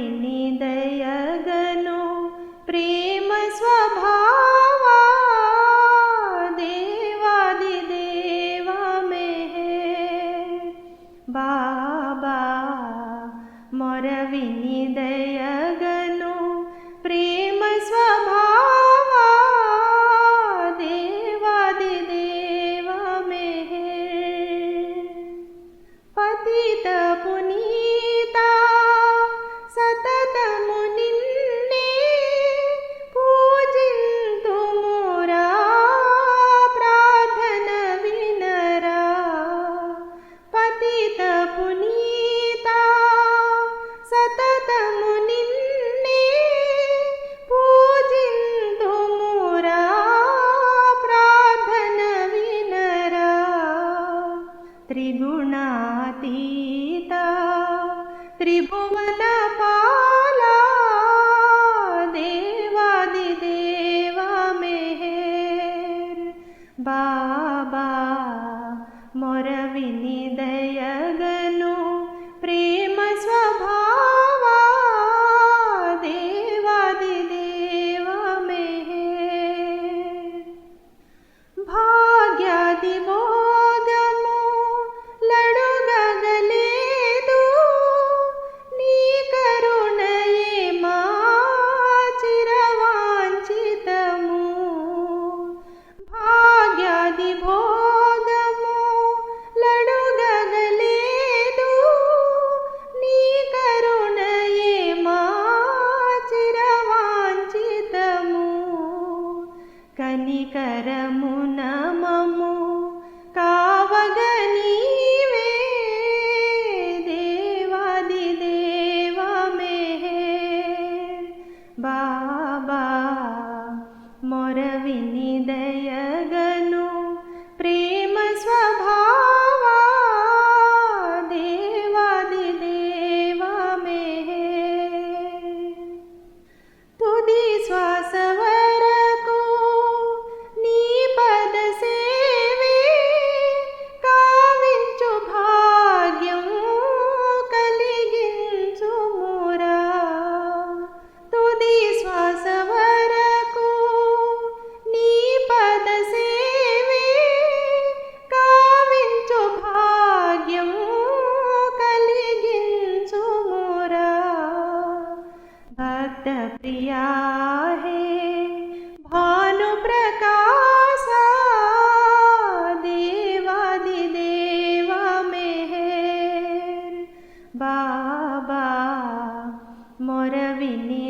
विनिदयगनु प्रेम स्वभावा देवादिदेवा मेहेर बाबा मोर विनिदयगनु प्रेम स्वभावा देवादिदेवा मेहेर पतित पुनीता सततमु निन्ने पूजिन्तुमुरा प्रार्थन विनरा पतित पुनीता सततमु निन्ने पूजिन्तुमुरा प्रार्थन विनरा त्रिगुणातीता त्रिभुवनपाला देवादिदेवा मेहेर बाबा मोर विनिदयगनु प्रेम स्वभावा देवादिदेवा मेहेर भाग्यादिभोगमु लडुगगलेदु नी करुणये मा चिरवाञ्छितमु भाग्यादिभोगमु लडुगगलेदु नी करुणये मा चिरवाञ्छितमु कनिकरमुन ममु कावगनीवे देवादिदेवा मेहेर बाबा मोर विनिदयगनु प्रेम स्वभावा देवादिदेवा मेहेर तुदी श्वासवरकु नी पद सेवे काविंचु भाग्यं కలిగించుమురా तुदी श्वासवरकु नी पद सेवे काविंचु भाग्यं కలిగించుమురా भक्त प्रिया हे भानु प्रकाशा देवादिदेवा मेहेर बाबा मोर विनि